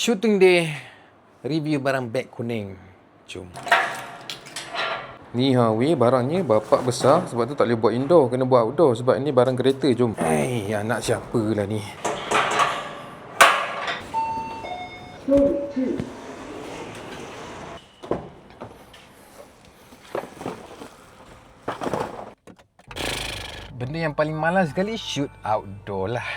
Shooting day, review barang beg kuning. Jom. Ni weh, barangnya bapak besar. Sebab tu tak boleh buat indoor, kena buat outdoor. Sebab ni barang kereta. Jom. Hai, anak siapa lah ni. Benda yang paling malas sekali shoot outdoor lah.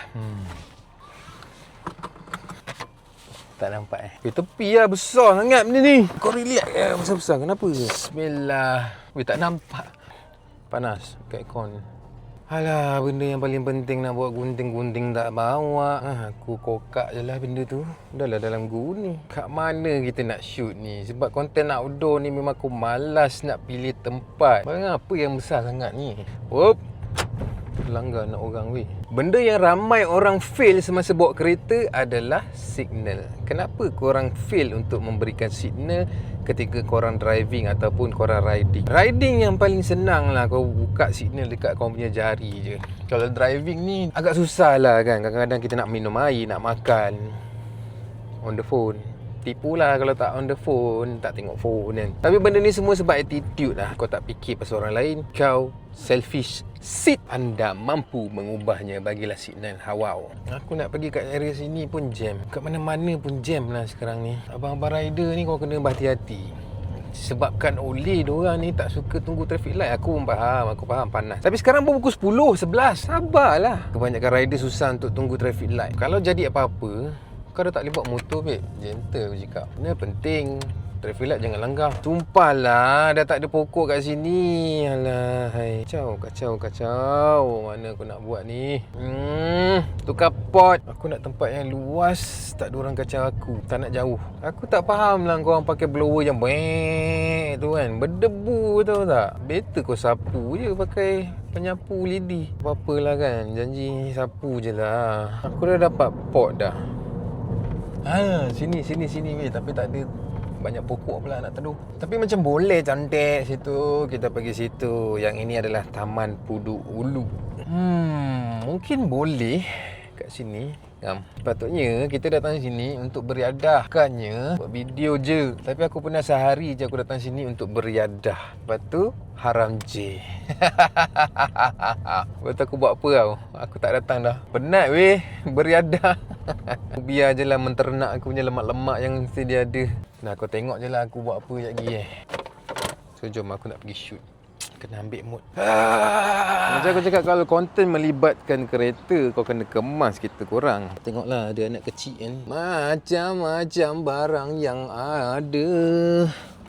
Tak nampak tepi lah, besar sangat benda ni. Kau relax besar-besar. Kenapa? Bismillah. Tak nampak. Panas kat aircon. Alah, benda yang paling penting nak buat gunting-gunting tak bawa. Aku kokak je lah benda tu. Dah lah dalam guru ni. Kat mana kita nak shoot ni? Sebab konten outdoor ni memang aku malas nak pilih tempat. Barang apa yang besar sangat ni? Wop. Langgar nak orang weh. Benda yang ramai orang fail semasa bawa kereta adalah signal. Kenapa korang fail untuk memberikan signal ketika korang driving ataupun korang riding? Riding yang paling senang lah, kau buka signal dekat kau punya jari je. Kalau driving ni agak susah lah kan. Kadang-kadang kita nak minum air, nak makan on the phone. Tipu lah kalau tak on the phone, tak tengok phone kan. Tapi benda ni semua sebab attitude lah. Kau tak fikir pasal orang lain, kau selfish. Seat anda mampu mengubahnya, bagilah signal hawau. Aku nak pergi kat area sini pun jam. Kat mana-mana pun jam lah sekarang ni. Abang-abang rider ni kau kena berhati-hati. Sebabkan oleh diorang ni tak suka tunggu traffic light. Aku faham panas. Tapi sekarang pun pukul 10, 11. Sabarlah. Kebanyakan rider susah untuk tunggu traffic light. Kalau jadi apa-apa, kau dah tak boleh bawa motor, babe. Gentle aku cakap. Benda penting. Traffic light jangan langgar. Tumpahlah, dah tak ada pokok kat sini. Alah, hai. Kacau. Mana aku nak buat ni? Tukar pot. Aku nak tempat yang luas, tak ada orang kacau aku. Tak nak jauh. Aku tak faham lah korang pakai blower yang beng tu kan. Berdebu tau tak? Better kau sapu je pakai penyapu lidi. Apa-apalah kan. Janji sapu je lah. Aku dah dapat pot dah. Sini weh. Tapi tak ada banyak pokok pula nak teduh. Tapi macam boleh cantik situ. Kita pergi situ. Yang ini adalah Taman Pudu Ulu. Mungkin boleh kat sini. Patutnya kita datang sini untuk beriadah. Bukannya buat video je. Tapi aku pernah sehari je aku datang sini untuk beriadah. Lepas tu haram je. Lepas tu aku buat apa tau? Aku tak datang dah. Penat weh beriadah. Biar je lah menternak aku punya lemak-lemak yang mesti dia ada. Nah, kau tengok je lah aku buat apa sekejap lagi So jom aku nak pergi shoot. Kena ambil mood. Macam aku cakap, kalau konten melibatkan kereta, kau kena kemas kita korang. Tengoklah ada anak kecil kan. Macam-macam barang yang ada.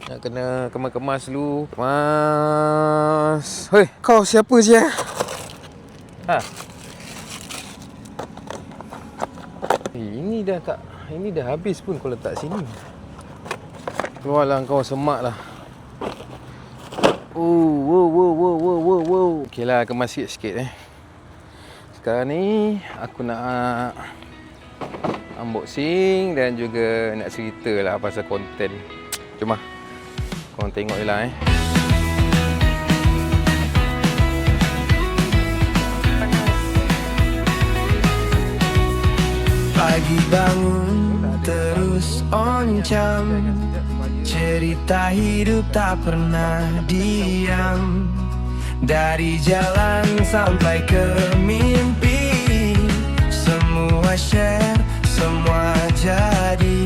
Nak kena kemas-kemas dulu. Kemas. Hei, kau siapa je? Ini dah habis pun kau letak sini. Keluarlah kau, semak lah. Wow. Okey lah, kemas sikit-sikit Sekarang ni aku nak unboxing dan juga nak cerita lah pasal konten. Jom lah, korang tengok je lah Pagi bangun terus oncam, cerita hidup tak pernah diam. Dari jalan sampai ke mimpi, semua share, semua jadi.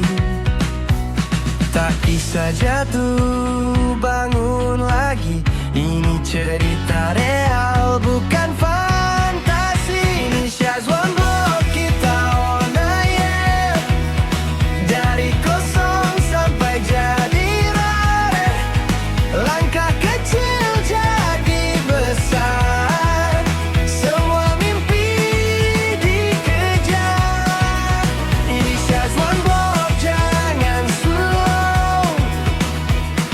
Tak bisa jatuh bangun lagi. Ini cerita real, bukan fantasi. Ini Syazwan Vlog, kita on air. Dari kosong sampai jadi rare. Langkah kecil jadi besar. Semua mimpi dikejar. Ini Syazwan Vlog, jangan slow.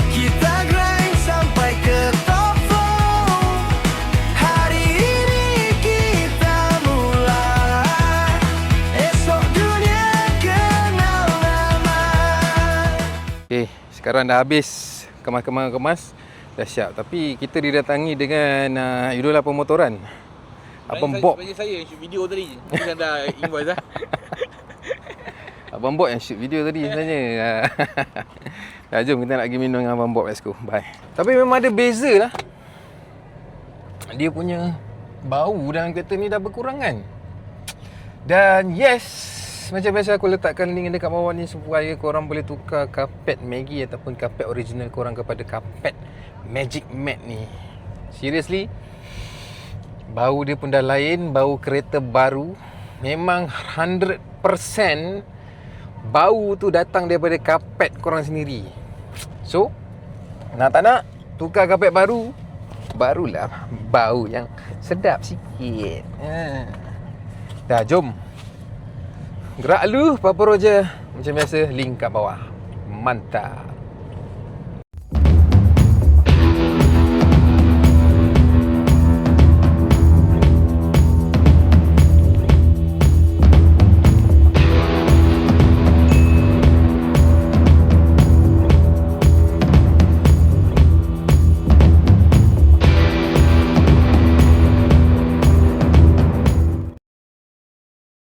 Kita grind sampai ke top floor. Hari ini kita mulai. Esok dunia kenal nama. Okay, sekarang dah habis kemas. Dah siap. Tapi kita didatangi dengan idola pemotoran. Abang Bob. Bagi saya shoot video tadi. Bukan dah invoice lah. Abang Bob yang shoot video tadi sebenarnya. Dah, jom kita nak pergi minum dengan Abang Bob. Let's go. Bye. Tapi memang ada beza lah. Dia punya bau dalam kereta ni dah berkurangan. Dan yes, macam biasa aku letakkan link dekat bawah ni supaya korang boleh tukar kapet Maggie ataupun kapet original korang kepada kapet Magic Mat ni. Seriously, bau dia pun dah lain. Bau kereta baru. Memang 100% bau tu datang daripada kapet korang sendiri. So, nak tak nak tukar kapet baru, barulah bau yang sedap sikit. Dah, jom. Gerak lu, Papa Roger. Macam biasa, link kat bawah. Mantap.